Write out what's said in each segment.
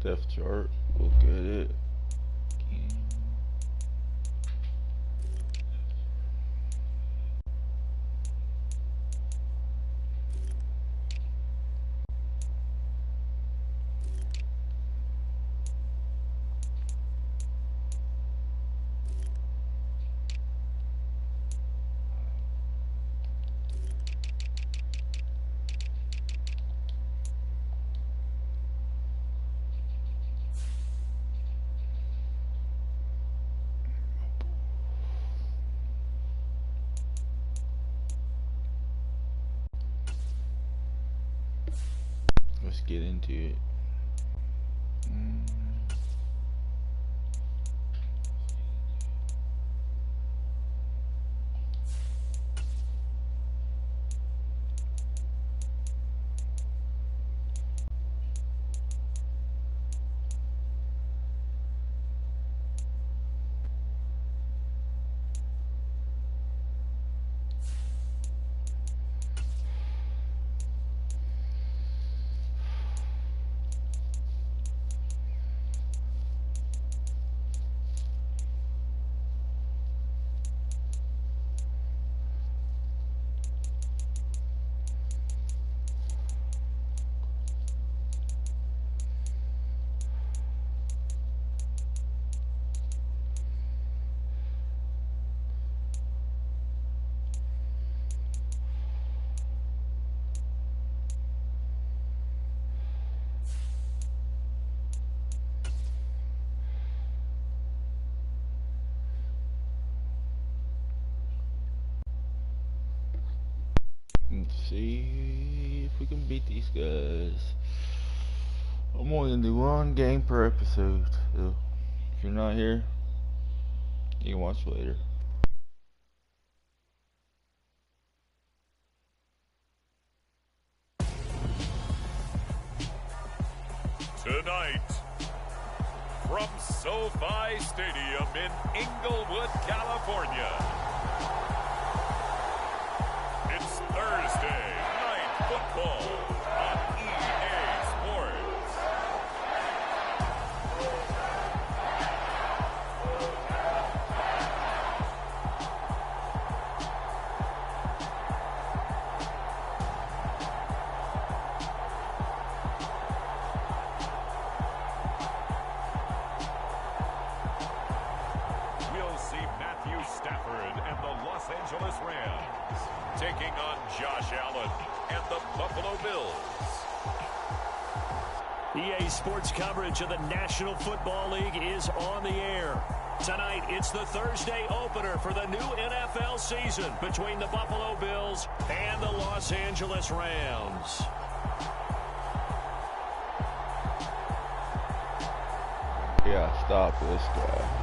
depth chart. Look at it. Let's get into it. Let's see if we can beat these guys. I'm only gonna do one game per episode, so if you're not here, you can watch later. Tonight, from SoFi Stadium in Inglewood, California, it's Thursday Night Football on EA Sports. We'll see Matthew Stafford and the Los Angeles Rams taking on Josh Allen and the Buffalo Bills. EA Sports coverage of the National Football League is on the air. Tonight, it's the Thursday opener for the new NFL season between the Buffalo Bills and the Los Angeles Rams. Yeah, stop this guy.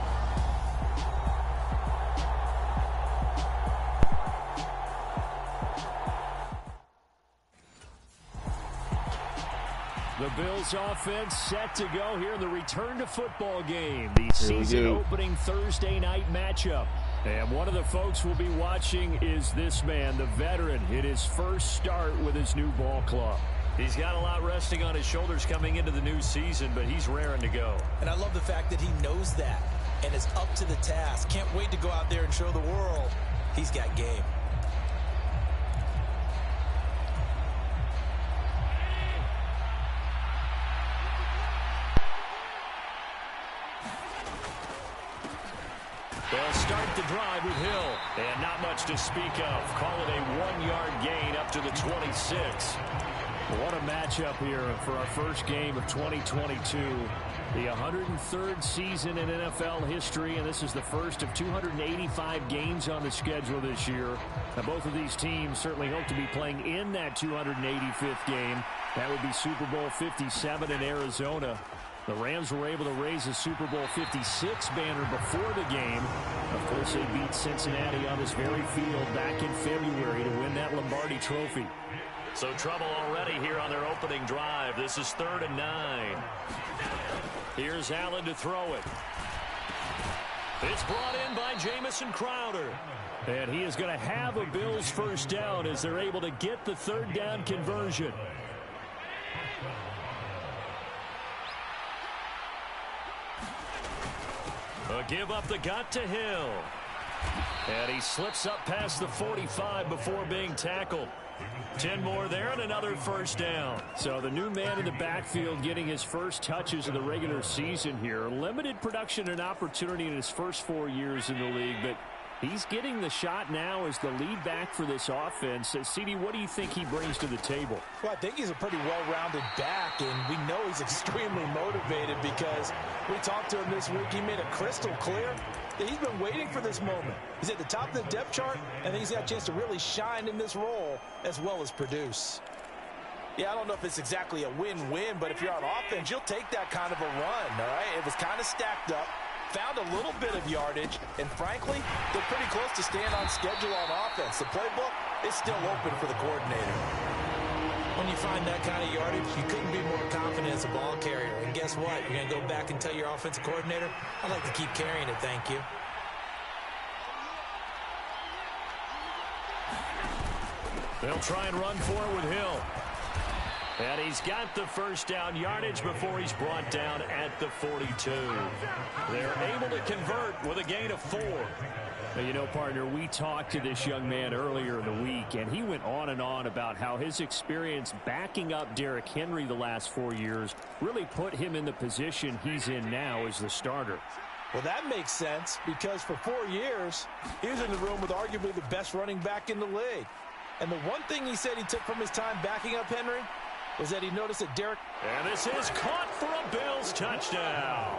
The Bills offense set to go here in the return to football game. The season opening Thursday night matchup. And one of the folks we'll be watching is this man, the veteran, in his first start with his new ball club. He's got a lot resting on his shoulders coming into the new season, but he's raring to go. And I love the fact that he knows that and is up to the task. Can't wait to go out there and show the world he's got game. They'll start the drive with Hill. And not much to speak of. Call it a 1-yard gain up to the 26. What a matchup here for our first game of 2022. The 103rd season in NFL history, and this is the first of 285 games on the schedule this year. Now, both of these teams certainly hope to be playing in that 285th game. That would be Super Bowl 57 in Arizona. The Rams were able to raise a Super Bowl 56 banner before the game. Of course, they beat Cincinnati on this very field back in February to win that Lombardi trophy. So trouble already here on their opening drive. This is 3rd and 9. Here's Allen to throw it. It's brought in by Jamison Crowder. And he is going to have a Bills first down as they're able to get the 3rd down conversion. A give up the gut to Hill. And he slips up past the 45 before being tackled. 10 more there and another first down. So the new man in the backfield getting his first touches of the regular season here. Limited production and opportunity in his first 4 years in the league, but he's getting the shot now as the lead back for this offense. CD, what do you think he brings to the table? Well, I think he's a pretty well-rounded back, and we know he's extremely motivated because we talked to him this week. He made it crystal clear that he's been waiting for this moment. He's at the top of the depth chart, and he's got a chance to really shine in this role as well as produce. Yeah, I don't know if it's exactly a win-win, but if you're on offense, you'll take that kind of a run, all right? It was kind of stacked up, found a little bit of yardage, and frankly, they're pretty close to staying on schedule on offense. The playbook is still open for the coordinator. When you find that kind of yardage, you couldn't be more confident as a ball carrier. And guess what? You're going to go back and tell your offensive coordinator, I'd like to keep carrying it, thank you. They'll try and run for it with Hill. And he's got the first down yardage before he's brought down at the 42. They're able to convert with a gain of 4. Now, you know, partner, we talked to this young man earlier in the week, and he went on and on about how his experience backing up Derrick Henry the last 4 years really put him in the position he's in now as the starter. Well, that makes sense because for 4 years, he was in the room with arguably the best running back in the league. And the one thing he said he took from his time backing up Henry was that he noticed that Derrick... And this is caught for a Bills touchdown.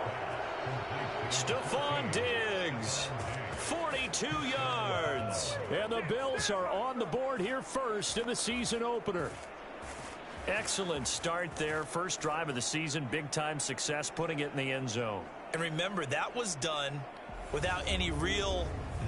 Stephon Diggs, 42 yards. And the Bills are on the board here first in the season opener. Excellent start there. First drive of the season, big-time success, putting it in the end zone. And remember, that was done without any real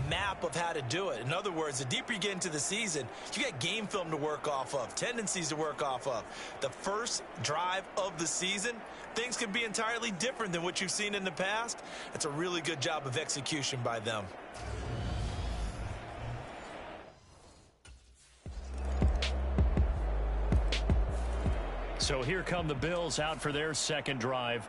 map of how to do it. In other words, the deeper you get into the season, you got game film to work off of, tendencies to work off of. The first drive of the season, things can be entirely different than what you've seen in the past. It's a really good job of execution by them. So here come the Bills out for their second drive.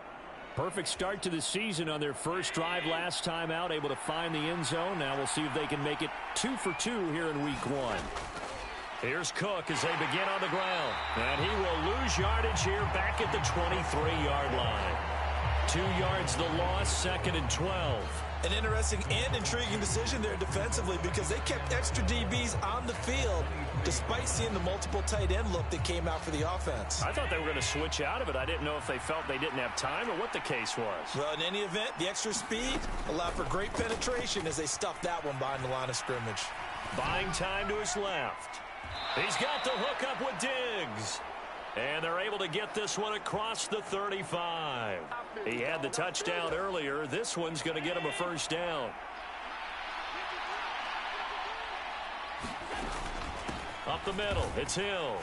Perfect start to the season on their first drive last time out, able to find the end zone. Now we'll see if they can make it 2 for 2 here in week 1. Here's Cook as they begin on the ground. And he will lose yardage here back at the 23-yard line. 2 yards the loss, second and 12. An interesting and intriguing decision there defensively because they kept extra DBs on the field despite seeing the multiple tight end look that came out for the offense. I thought they were going to switch out of it. I didn't know if they felt they didn't have time or what the case was. Well, in any event, the extra speed allowed for great penetration as they stuffed that one behind the line of scrimmage. Buying time to his left. He's got the hook up with Diggs. And they're able to get this one across the 35. He had the touchdown earlier. This one's going to get him a first down. Up the middle, it's Hill.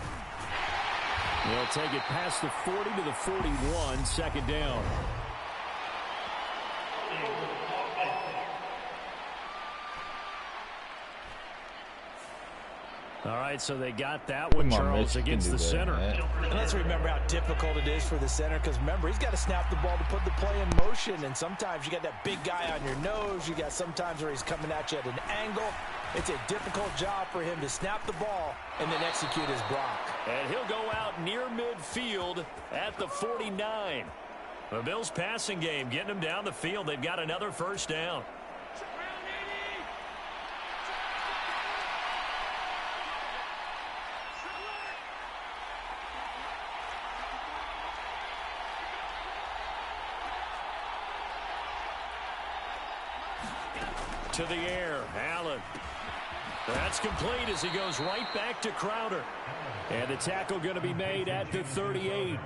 They'll take it past the 40 to the 41, second down. All right, so they got that one, Charles, against the center. And let's remember how difficult it is for the center because, remember, he's got to snap the ball to put the play in motion, and sometimes you got that big guy on your nose. You got sometimes where he's coming at you at an angle. It's a difficult job for him to snap the ball and then execute his block. And he'll go out near midfield at the 49. The Bills' passing game getting them down the field. They've got another first down. To the air, Allen. That's complete as he goes right back to Crowder. And the tackle going to be made at the 38.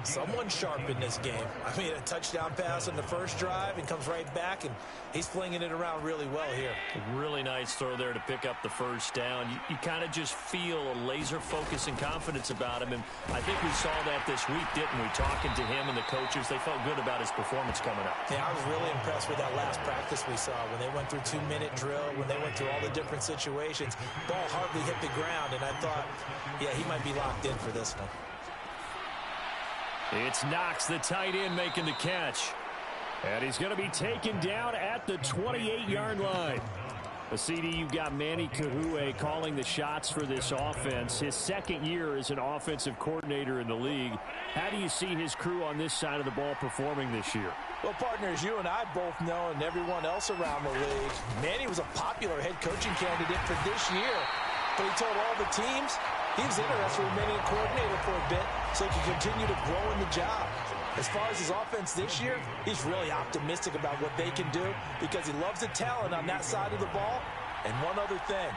Someone sharp in this game. I mean, a touchdown pass on the first drive and comes right back, and he's flinging it around really well here. Really nice throw there to pick up the first down. You kind of just feel a laser focus and confidence about him, and I think we saw that this week, didn't we? Talking to him and the coaches, they felt good about his performance coming up. Yeah, I was really impressed with that last practice we saw when they went through 2-minute drill, when they went through all the different situations. Ball hardly hit the ground, and I thought, yeah, he might be locked in for this one. It's Knox, the tight end, making the catch. And he's going to be taken down at the 28-yard line. A CD, you've got Manny Kahue calling the shots for this offense. His second year as an offensive coordinator in the league. How do you see his crew on this side of the ball performing this year? Well, partners, you and I both know, and everyone else around the league, Manny was a popular head coaching candidate for this year. But he told all the teams he was interested in remaining a coordinator for a bit so he could continue to grow in the job. As far as his offense this year, he's really optimistic about what they can do because he loves the talent on that side of the ball. And one other thing,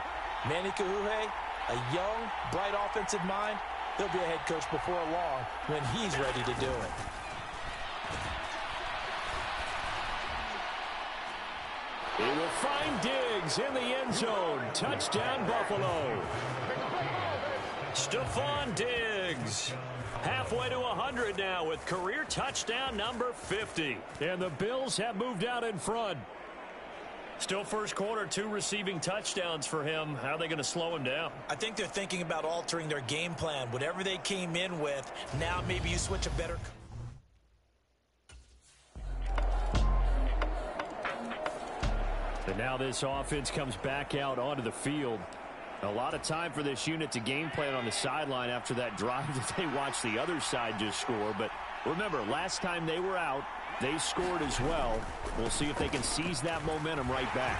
Manny Kahue, a young, bright offensive mind, he'll be a head coach before long when he's ready to do it. He will find Diggs in the end zone. Touchdown, Buffalo. Stephon Diggs. Halfway to 100 now with career touchdown number 50. And the Bills have moved out in front. Still first quarter, 2 receiving touchdowns for him. How are they going to slow him down? I think they're thinking about altering their game plan. Whatever they came in with, now maybe you switch a better... And now this offense comes back out onto the field. A lot of time for this unit to game plan on the sideline after that drive that they watched the other side just score. But remember, last time they were out, they scored as well. We'll see if they can seize that momentum right back.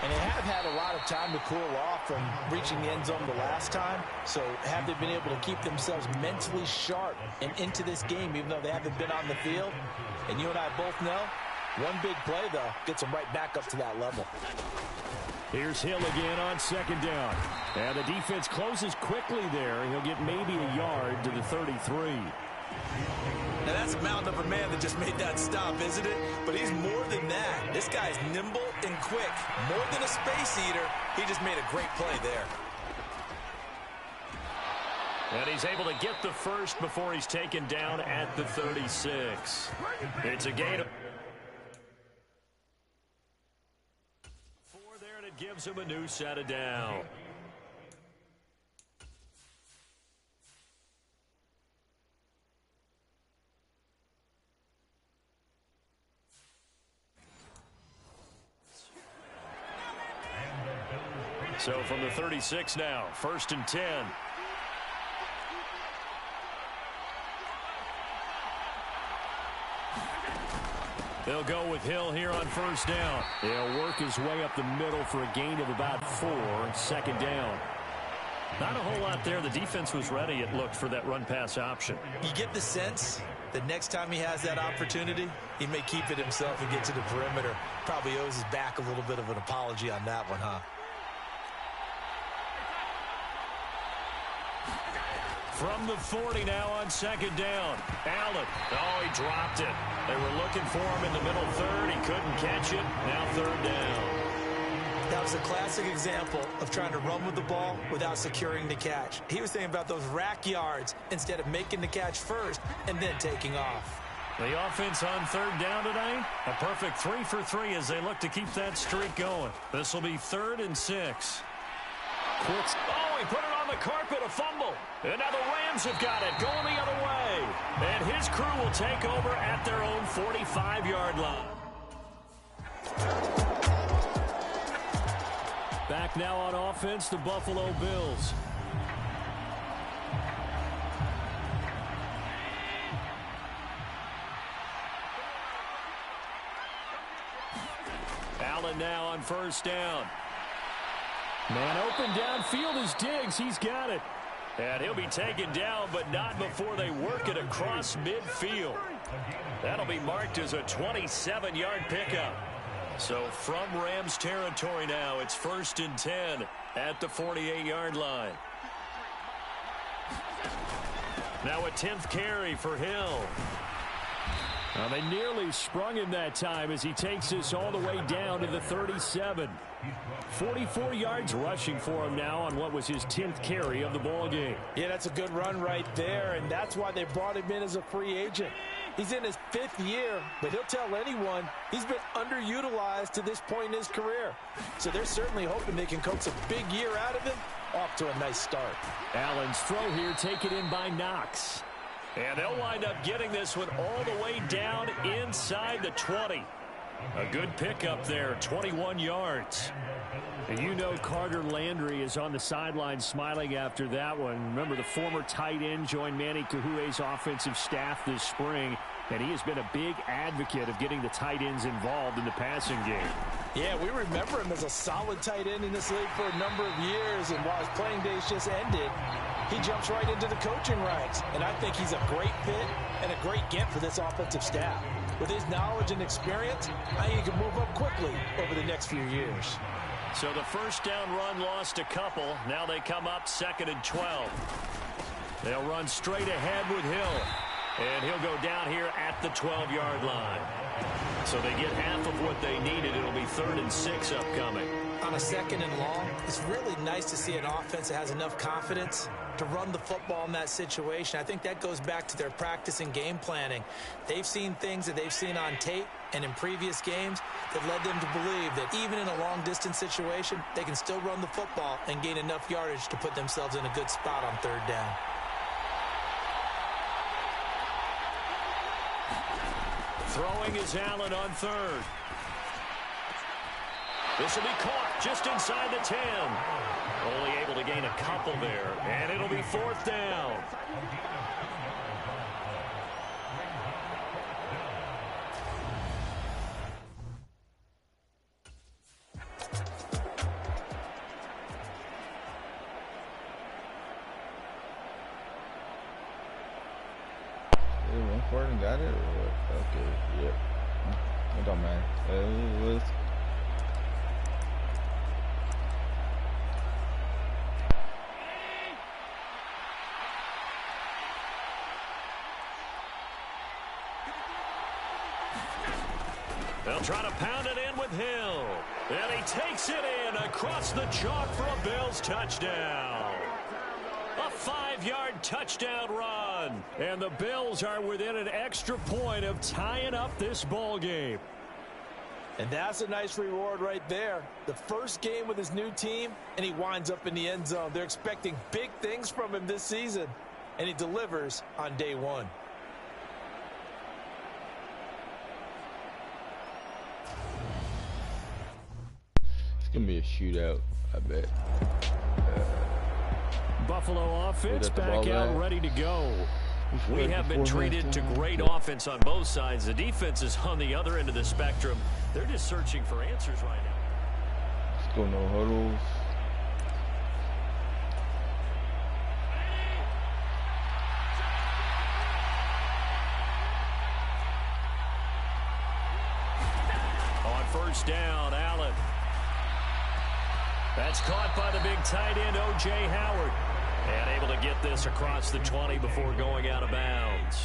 And they have had a lot of time to cool off from reaching the end zone the last time. So have they been able to keep themselves mentally sharp and into this game even though they haven't been on the field? And you and I both know, one big play, though, gets them right back up to that level. Here's Hill again on second down. And the defense closes quickly there. He'll get maybe a yard to the 33. Now, that's a mountain of a man that just made that stop, isn't it? But he's more than that. This guy's nimble and quick. More than a space eater, he just made a great play there. And he's able to get the first before he's taken down at the 36. It's a gain of 4 there, and it gives him a new set of down. So from the 36 now, 1st and 10. They'll go with Hill here on 1st down. He'll work his way up the middle for a gain of about 4, 2nd down. Not a whole lot there. The defense was ready, it looked, for that run-pass option. You get the sense that next time he has that opportunity, he may keep it himself and get to the perimeter. Probably owes his back a little bit of an apology on that one, huh? From the 40 now on 2nd down. Allen. Oh, he dropped it. They were looking for him in the middle third. He couldn't catch it. Now 3rd down. That was a classic example of trying to run with the ball without securing the catch. He was thinking about those rack yards instead of making the catch first and then taking off. The offense on 3rd down tonight. A perfect 3 for 3 as they look to keep that streak going. This will be 3rd and 6. Quits. Oh, he put it on the carpet, a fumble. And now the Rams have got it, going the other way. And his crew will take over at their own 45-yard line. Back now on offense, the Buffalo Bills. Allen now on 1st down. Man open downfield is Diggs. He's got it. And he'll be taken down, but not before they work it across midfield. That'll be marked as a 27-yard pickup. So from Rams territory now, it's 1st and 10 at the 48-yard line. Now a 10th carry for Hill. Now they nearly sprung him that time as he takes this all the way down to the 37. 44 yards rushing for him now on what was his 10th carry of the ball game. Yeah, that's a good run right there, and that's why they brought him in as a free agent. He's in his 5th year, but he'll tell anyone he's been underutilized to this point in his career. So they're certainly hoping they can coax a big year out of him. Off to a nice start. Allen's throw here taken in by Knox. And they'll wind up getting this one all the way down inside the 20. A good pickup there, 21 yards. And you know Carter Landry is on the sideline smiling after that one. Remember, the former tight end joined Manny Kahue's offensive staff this spring, and he has been a big advocate of getting the tight ends involved in the passing game. Yeah, we remember him as a solid tight end in this league for a number of years, and while his playing days just ended, he jumps right into the coaching ranks. And I think he's a great fit and a great get for this offensive staff. With his knowledge and experience, I think he can move up quickly over the next few years. So the first down run lost a couple. Now they come up 2nd and 12. They'll run straight ahead with Hill. And he'll go down here at the 12-yard line. So they get half of what they needed. It'll be 3rd and 6 upcoming. On a 2nd and long, it's really nice to see an offense that has enough confidence to run the football in that situation. I think that goes back to their practice and game planning. They've seen things that they've seen on tape and in previous games that led them to believe that even in a long-distance situation, they can still run the football and gain enough yardage to put themselves in a good spot on 3rd down. Throwing is Allen on 3rd. This will be caught just inside the 10. Only able to gain a couple there, and it'll be 4th down. Gordon got it or what? Okay, yeah. It don't matter. Let's They'll try to pound it in with Hill. And he takes it in across the chalk for a Bills touchdown. A 5-yard touchdown run. And the Bills are within an extra point of tying up this ball game. And that's a nice reward right there. The first game with his new team, and he winds up in the end zone. They're expecting big things from him this season, and he delivers on day one. It's gonna be a shootout, I bet. Buffalo offense back out, ready to go. We have been treated to great Yeah. offense on both sides. The defense is on the other end of the spectrum. They're just searching for answers right now. Let's go, no huddles. On first down, Allen. That's caught by the big tight end, O.J. Howard. And able to get this across the 20 before going out of bounds.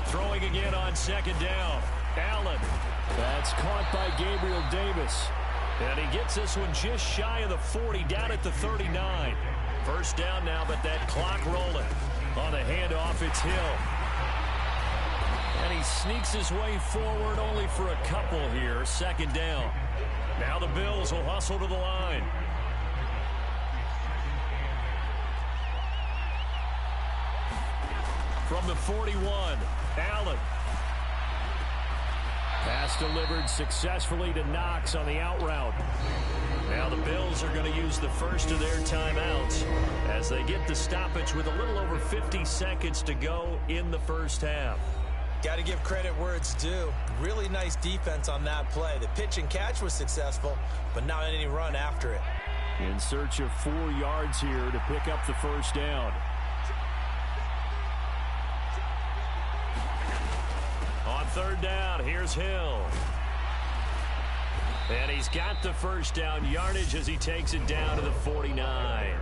Throwing again on second down. Allen. That's caught by Gabriel Davis. And he gets this one just shy of the 40, down at the 39. First down now, but that clock rolling. On the handoff, it's Hill. And he sneaks his way forward only for a couple here. Second down. Now the Bills will hustle to the line. From the 41, Allen. Pass delivered successfully to Knox on the out route. Now the Bills are going to use the first of their timeouts as they get the stoppage with a little over 50 seconds to go in the first half. Got to give credit where it's due. Really nice defense on that play. The pitch and catch was successful, but not any run after it. In search of 4 yards here to pick up the first down. On third down, here's Hill. And he's got the first down yardage as he takes it down to the 49.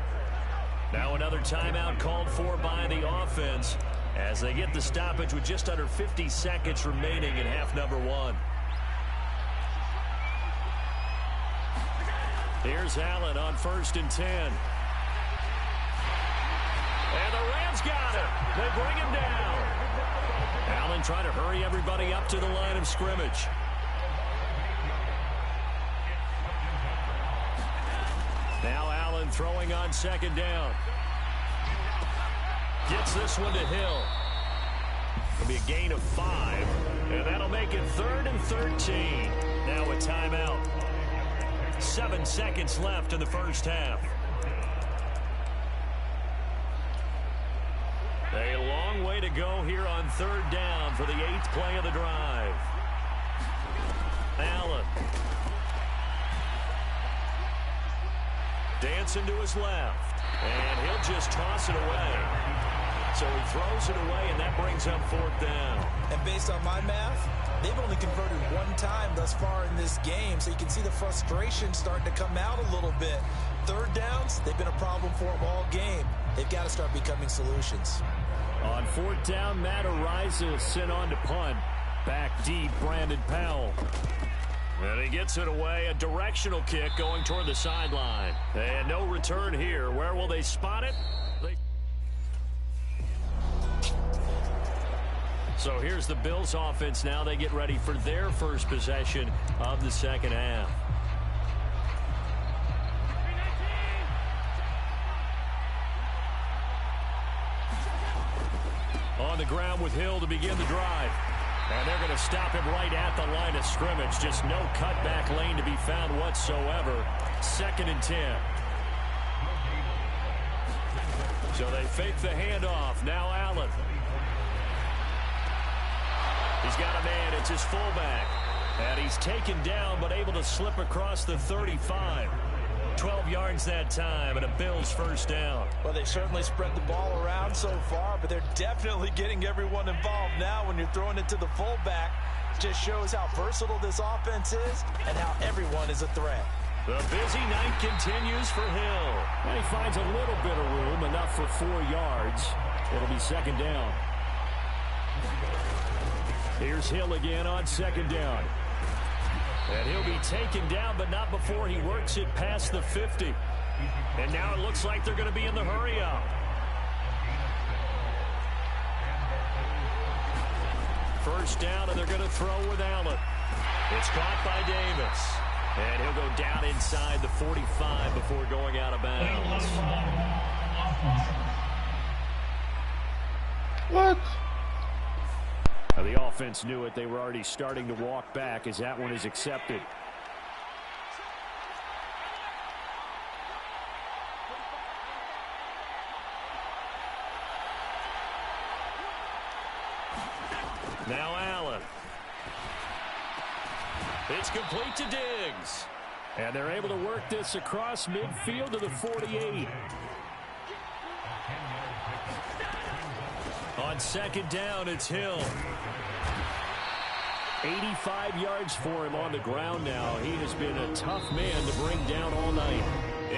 Now another timeout called for by the offense as they get the stoppage with just under 50 seconds remaining in half number one. Here's Allen on 1st and 10. And the Rams got him. They bring him down. Allen trying to hurry everybody up to the line of scrimmage. Now Allen throwing on second down. Gets this one to Hill. It'll be a gain of 5, and that'll make it 3rd and 13. Now a timeout. 7 seconds left in the first half. A long way to go here on 3rd down for the 8th play of the drive. Allen. Dancing to his left. And he'll just toss it away. So he throws it away, and that brings up 4th down. And based on my math, they've only converted 1 time thus far in this game, so you can see the frustration starting to come out a little bit. 3rd downs, they've been a problem for them all game. They've got to start becoming solutions. On 4th down, Matt Ariza sent on to punt. Back deep, Brandon Powell. And he gets it away, a directional kick going toward the sideline. And no return here. Where will they spot it? So here's the Bills offense now. They get ready for their first possession of the second half. On the ground with Hill to begin the drive. And they're going to stop him right at the line of scrimmage. Just no cutback lane to be found whatsoever. 2nd and 10. So they fake the handoff. Now Allen. He's got a man. It's his fullback. And he's taken down but able to slip across the 35. 12 yards that time and a Bills first down. Well, they certainly spread the ball around so far, but they're definitely getting everyone involved now when you're throwing it to the fullback. Just shows how versatile this offense is and how everyone is a threat. The busy night continues for Hill. And he finds a little bit of room, enough for 4 yards. It'll be 2nd down. Here's Hill again on 2nd down. And he'll be taken down, but not before he works it past the 50. And now it looks like they're going to be in the hurry-up. First down, and they're going to throw with Allen. It's caught by Davis. And he'll go down inside the 45 before going out of bounds. What? Now the offense knew it. They were already starting to walk back as that one is accepted. Now Allen. It's complete to Diggs. And they're able to work this across midfield to the 48. On 2nd down, it's Hill. 85 yards for him on the ground now. He has been a tough man to bring down all night.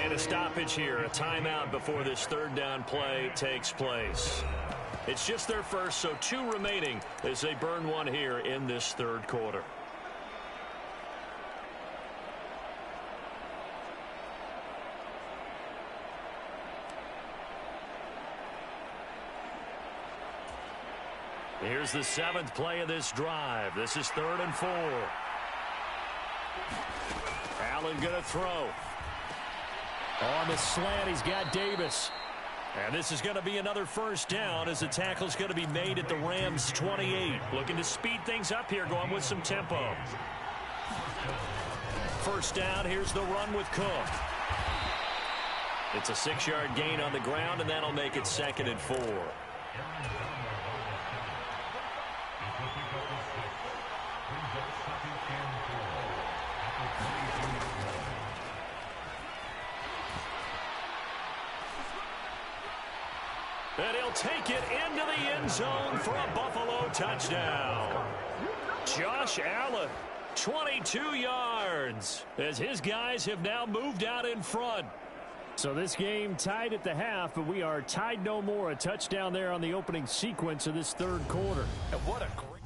And a stoppage here, a timeout before this 3rd down play takes place. It's just their first, so 2 remaining as they burn one here in this 3rd quarter. Here's the 7th play of this drive. This is 3rd and 4. Allen going to throw. On the slant, he's got Davis. And this is going to be another first down as the tackle's going to be made at the Rams' 28. Looking to speed things up here, going with some tempo. First down, here's the run with Cook. It's a 6-yard gain on the ground, and that'll make it 2nd and 4. And he'll take it into the end zone for a Buffalo touchdown. Josh Allen, 22 yards, as his guys have now moved out in front. So this game tied at the half, but we are tied no more. A touchdown there on the opening sequence of this 3rd quarter. And what a great...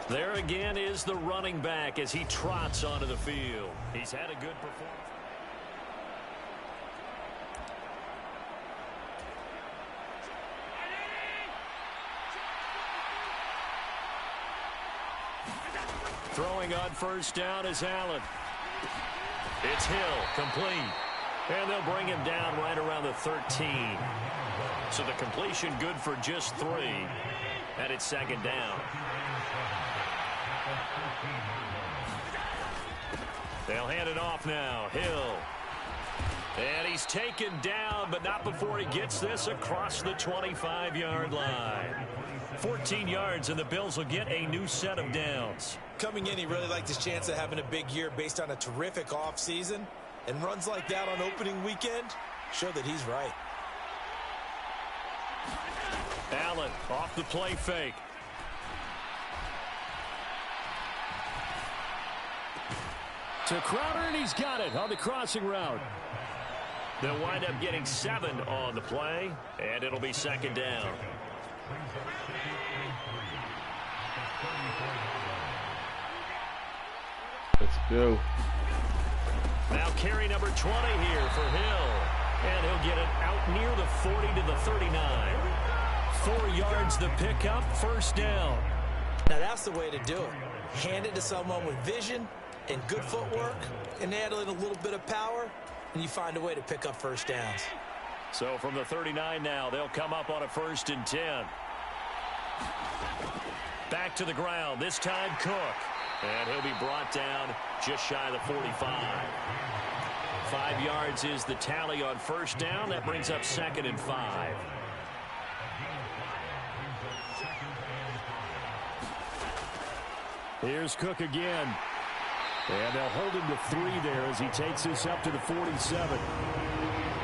There again is the running back as he trots onto the field. He's had a good performance. Throwing on first down is Allen. It's Hill, complete. And they'll bring him down right around the 13. So the completion good for just 3. And it's second down. They'll hand it off now. Hill. And he's taken down, but not before he gets this across the 25-yard line. 14 yards, and the Bills will get a new set of downs. Coming in, he really liked his chance of having a big year based on a terrific offseason. And runs like that on opening weekend show that he's right. Allen off the play fake. To Crowder, and he's got it on the crossing route. They'll wind up getting 7 on the play, and it'll be second down. Let's go. Now carry number 20 here for Hill. And he'll get it out near the 40 to the 39. 4 yards the pickup, first down. Now that's the way to do it. Hand it to someone with vision and good footwork, and add in a little bit of power, and you find a way to pick up first downs. So from the 39 now, they'll come up on a 1st and 10. Back to the ground, this time Cook. And he'll be brought down just shy of the 45. 5 yards is the tally on first down. That brings up 2nd and 5. Here's Cook again. And they'll hold him to 3 there as he takes this up to the 47.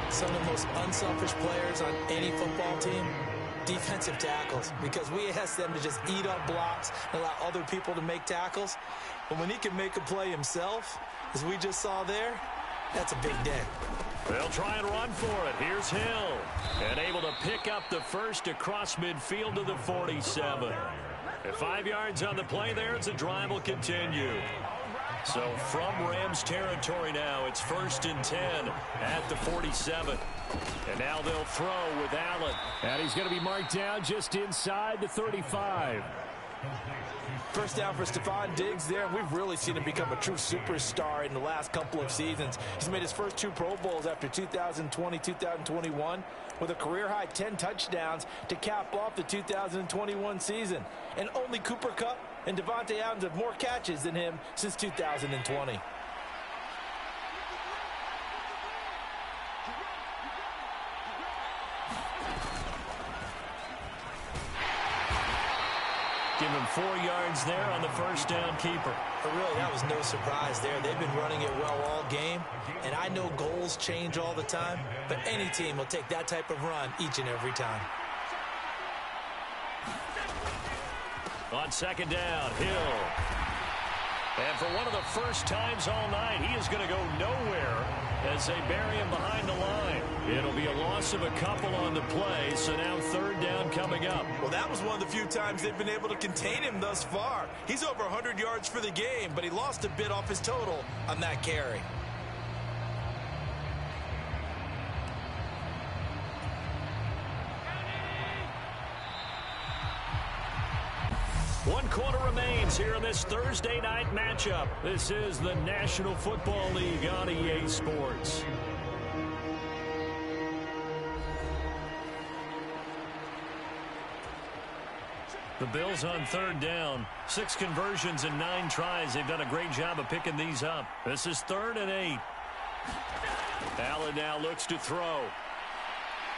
Some of the most unselfish players on any football team, defensive tackles, because we ask them to just eat up blocks and allow other people to make tackles. But when he can make a play himself, as we just saw there, that's a big day. They'll try and run for it. Here's Hill. And able to pick up the first across midfield to the 47. At 5 yards on the play there, as the drive will continue. So from Rams territory now, it's 1st and 10 at the 47. And now they'll throw with Allen. And he's going to be marked down just inside the 35. First down for Stephon Diggs there. We've really seen him become a true superstar in the last couple of seasons. He's made his first 2 Pro Bowls after 2020, 2021, with a career-high 10 touchdowns to cap off the 2021 season. And only Cooper Kupp and Devontae Adams have more catches than him since 2020. Give him 4 yards there on the first down keeper. But really, that was no surprise there. They've been running it well all game. And I know goals change all the time, but any team will take that type of run each and every time. On second down, Hill. And for one of the first times all night, he is going to go nowhere as they bury him behind the line. It'll be a loss of a couple on the play, so now 3rd down coming up. Well, that was one of the few times they've been able to contain him thus far. He's over 100 yards for the game, but he lost a bit off his total on that carry. One quarter remains here in this Thursday night matchup. This is the National Football League on EA Sports. The Bills on 3rd down. 6 conversions and 9 tries. They've done a great job of picking these up. This is 3rd and 8. Allen now looks to throw.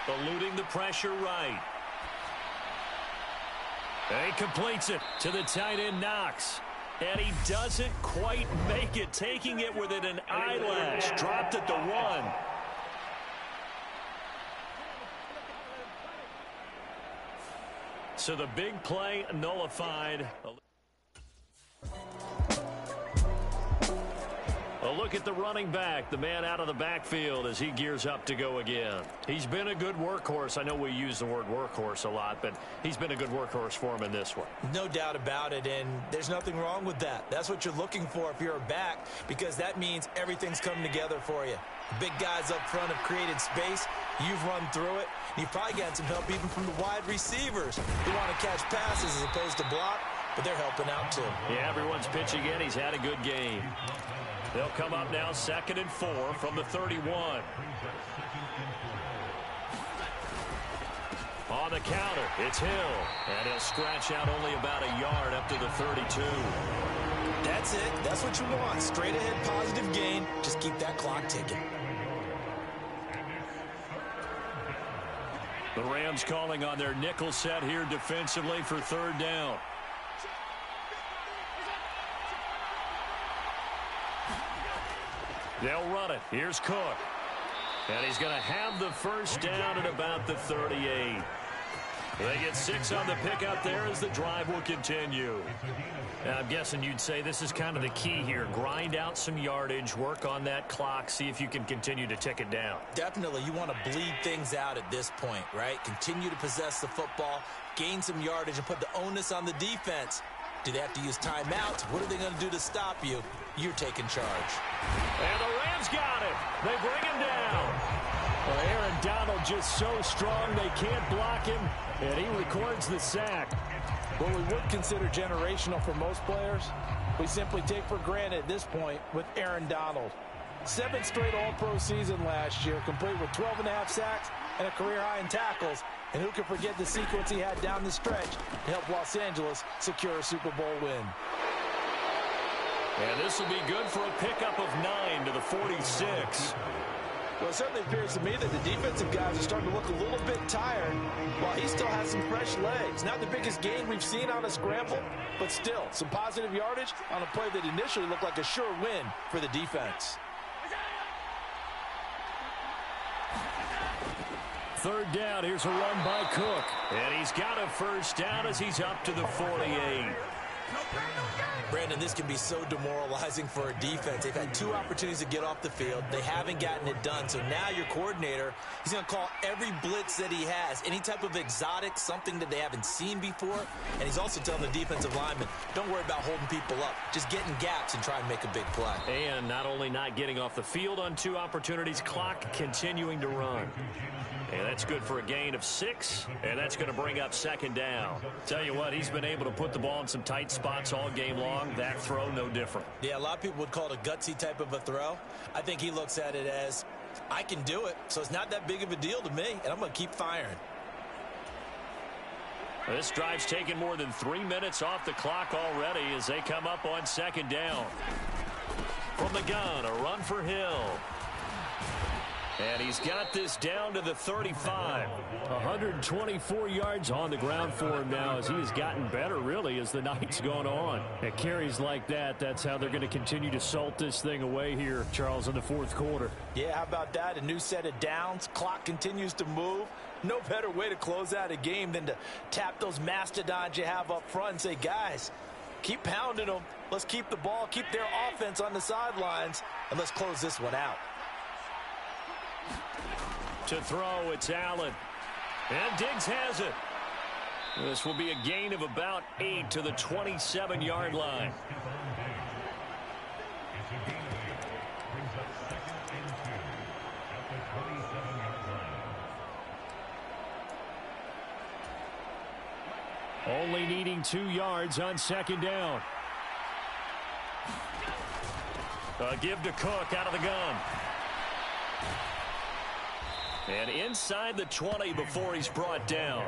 Eluding the pressure right. And he completes it to the tight end, Knox. And he doesn't quite make it, taking it within an eyelash. Dropped at the 1. So the big play nullified. A look at the running back, the man out of the backfield as he gears up to go again. He's been a good workhorse. I know we use the word workhorse a lot, but he's been a good workhorse for him in this one. No doubt about it, and there's nothing wrong with that. That's what you're looking for if you're a back, because that means everything's coming together for you. The big guys up front have created space. You've run through it. You've probably gotten some help even from the wide receivers who want to catch passes as opposed to block. but they're helping out too. Yeah, everyone's pitching in. He's had a good game. They'll come up now 2nd and 4 from the 31. On the counter, it's Hill. And he'll scratch out only about a yard up to the 32. That's it. That's what you want. Straight ahead positive gain. Just keep that clock ticking. The Rams calling on their nickel set here defensively for 3rd down. They'll run it. Here's Cook. And he's going to have the first down at about the 38. They get 6 on the pickup there as the drive will continue. And I'm guessing you'd say this is kind of the key here. Grind out some yardage, work on that clock, see if you can continue to tick it down. Definitely, you want to bleed things out at this point, right? Continue to possess the football, gain some yardage, and put the onus on the defense. Do they have to use timeouts? What are they going to do to stop you? You're taking charge. And the Rams got it. They bring him down. Well, Aaron Donald just so strong they can't block him, and he records the sack. What we would consider generational for most players, we simply take for granted at this point with Aaron Donald. 7th straight All-Pro season last year, complete with 12.5 sacks and a career high in tackles. And who can forget the sequence he had down the stretch to help Los Angeles secure a Super Bowl win. And this will be good for a pickup of 9 to the 46. Well, it certainly appears to me that the defensive guys are starting to look a little bit tired while he still has some fresh legs. Not the biggest gain we've seen on a scramble, but still some positive yardage on a play that initially looked like a sure win for the defense. 3rd down, here's a run by Cook. And he's got a first down as he's up to the 48. Brandon, this can be so demoralizing for a defense. They've had 2 opportunities to get off the field. They haven't gotten it done. So now your coordinator, he's going to call every blitz that he has, any type of exotic, something that they haven't seen before. And he's also telling the defensive lineman, don't worry about holding people up. Just get in gaps and try and make a big play. And not only not getting off the field on 2 opportunities, clock continuing to run. And that's good for a gain of 6, and that's going to bring up 2nd down. Tell you what, he's been able to put the ball in some tight spots all game long. That throw, no different. Yeah, a lot of people would call it a gutsy type of a throw. I think he looks at it as, I can do it, so it's not that big of a deal to me, and I'm going to keep firing. This drive's taken more than 3 minutes off the clock already as they come up on 2nd down. From the gun, a run for Hill. And he's got this down to the 35. 124 yards on the ground for him now as he has gotten better, really, as the night's gone on. At carries like that, that's how they're going to continue to salt this thing away here, Charles, in the 4th quarter. Yeah, how about that? A new set of downs. Clock continues to move. No better way to close out a game than to tap those mastodons you have up front and say, guys, keep pounding them. Let's keep the ball, keep their offense on the sidelines, and let's close this one out. To throw, it's Allen. And Diggs has it. This will be a gain of about 8 to the 27-yard line. Only needing 2 yards on 2nd down. A give to Cook out of the gun. And inside the 20 before he's brought down.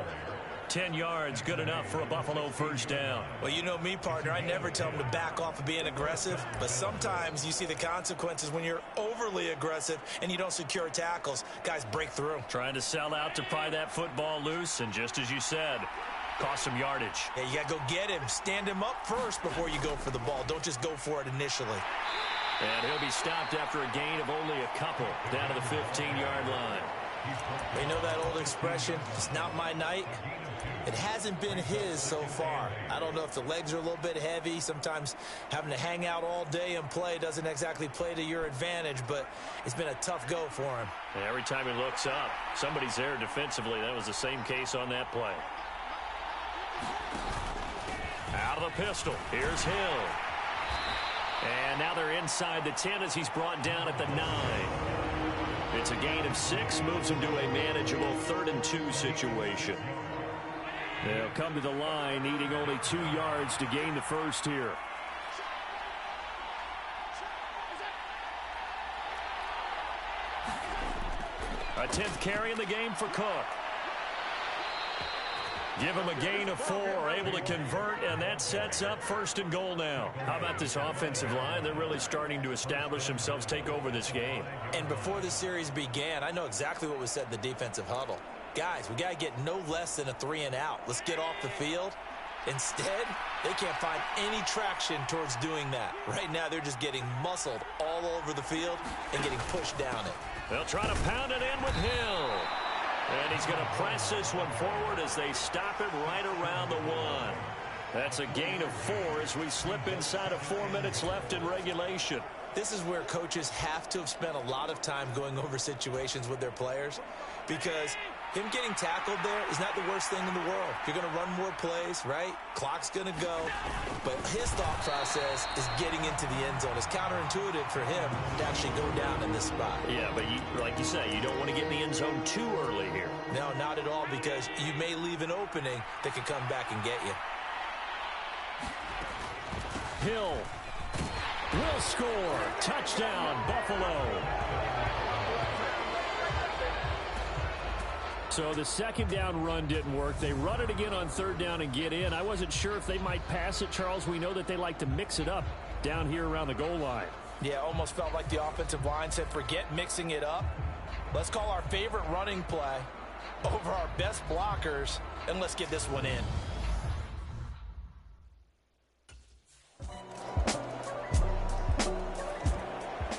10 yards, good enough for a Buffalo first down. Well, you know me, partner. I never tell them to back off of being aggressive. But sometimes you see the consequences when you're overly aggressive and you don't secure tackles. Guys break through. Trying to sell out to pry that football loose. And just as you said, cost some yardage. Yeah, you got to go get him. Stand him up first before you go for the ball. Don't just go for it initially. And he'll be stopped after a gain of only a couple down to the 15-yard line. You know that old expression, it's not my night? It hasn't been his so far. I don't know if the legs are a little bit heavy. Sometimes having to hang out all day and play doesn't exactly play to your advantage, but it's been a tough go for him. And every time he looks up, somebody's there defensively. That was the same case on that play. Out of the pistol. Here's Hill. And now they're inside the 10 as he's brought down at the 9. It's a gain of 6, moves him to a manageable 3rd and 2 situation. They'll come to the line, needing only 2 yards to gain the first here. A 10th carry in the game for Cook. Give him a gain of 4, able to convert, and that sets up 1st and goal now. How about this offensive line? They're really starting to establish themselves, take over this game. And before the series began, I know exactly what was said in the defensive huddle. Guys, we got to get no less than a 3-and-out. Let's get off the field. Instead, they can't find any traction towards doing that. Right now, they're just getting muscled all over the field and getting pushed down it. They'll try to pound it in with Hill. And he's going to press this one forward as they stop it right around the 1. That's a gain of 4 as we slip inside of 4 minutes left in regulation. This is where coaches have to have spent a lot of time going over situations with their players, because him getting tackled there is not the worst thing in the world. You're going to run more plays, right? Clock's going to go. But his thought process is getting into the end zone. It's counterintuitive for him to actually go down in this spot. Yeah, but like you say, you don't want to get in the end zone too early here. No, not at all, because you may leave an opening that can come back and get you. Hill will score. Touchdown, Buffalo. So the 2nd down run didn't work. They run it again on 3rd down and get in. I wasn't sure if they might pass it, Charles. We know that they like to mix it up down here around the goal line. Yeah, almost felt like the offensive line said, forget mixing it up. Let's call our favorite running play over our best blockers, and let's get this one in.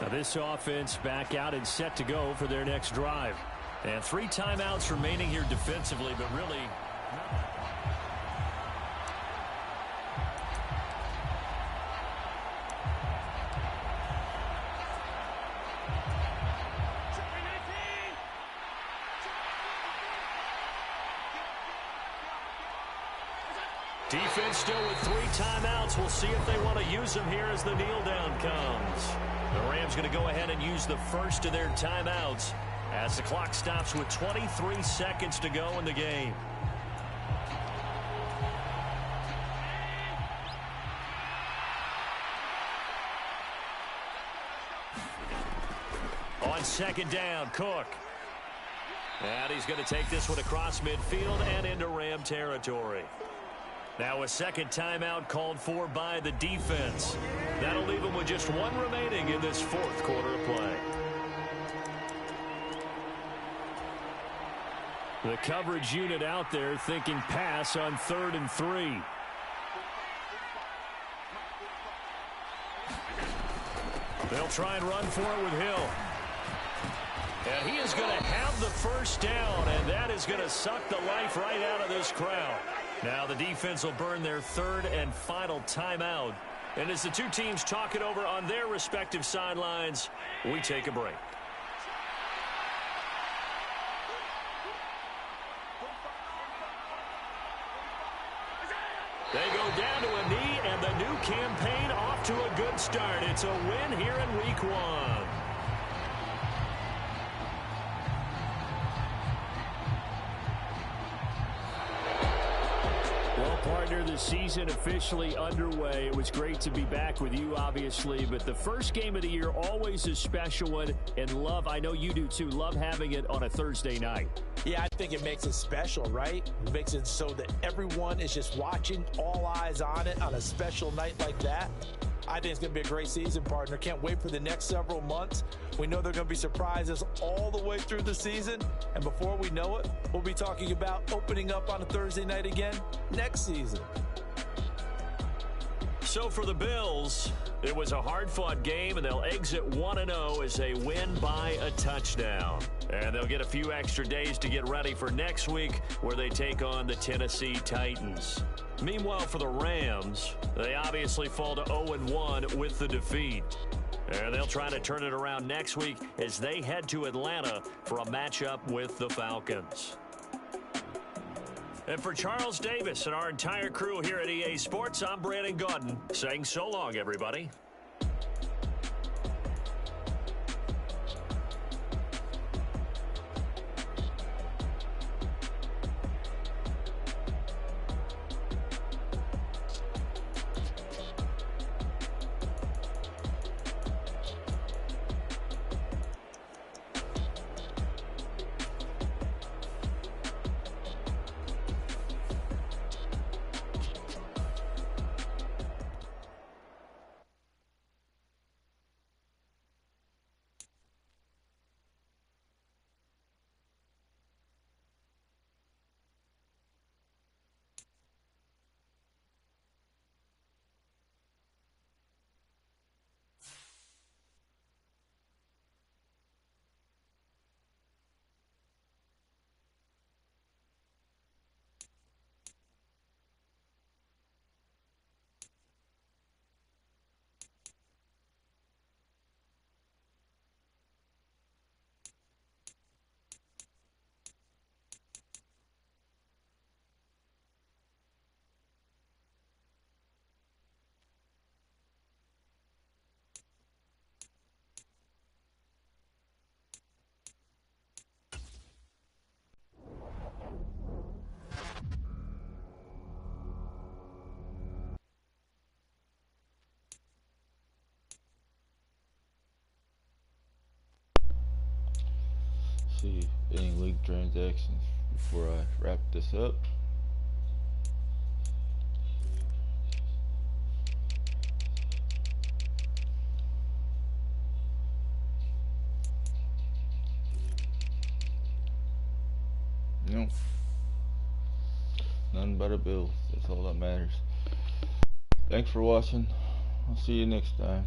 Now this offense back out and set to go for their next drive. And 3 timeouts remaining here defensively, but really... Defense still with 3 timeouts. We'll see if they want to use them here as the kneel down comes. The Rams going to go ahead and use the first of their timeouts as the clock stops with 23 seconds to go in the game. On 2nd down, Cook. And he's going to take this one across midfield and into Ram territory. Now a 2nd timeout called for by the defense. That'll leave them with just 1 remaining in this 4th quarter of play. The coverage unit out there thinking pass on 3rd and 3. They'll try and run for it with Hill. And he is going to have the 1st down, and that is going to suck the life right out of this crowd. Now the defense will burn their 3rd and final timeout. And as the 2 teams talk it over on their respective sidelines, we take a break. They go down to a knee, and the new campaign off to a good start. It's a win here in week 1. Partner, the season officially underway. It was great to be back with you, obviously, but the first game of the year always a special one, and love, I know you do too, love having it on a Thursday night. Yeah, I think it makes it special, right? It makes it so that everyone is just watching, all eyes on it on a special night like that. I think it's going to be a great season, partner. Can't wait for the next several months. We know there are going to be surprises all the way through the season. And before we know it, we'll be talking about opening up on a Thursday night again next season. So for the Bills, it was a hard-fought game, and they'll exit 1-0 as they win by a touchdown. And they'll get a few extra days to get ready for next week, where they take on the Tennessee Titans. Meanwhile, for the Rams, they obviously fall to 0-1 with the defeat. And they'll try to turn it around next week as they head to Atlanta for a matchup with the Falcons. And for Charles Davis and our entire crew here at EA Sports, I'm Brandon Gaudin saying so long, everybody. see any league transactions before I wrap this up. No, none but a bill. That's all that matters. Thanks for watching. I'll see you next time.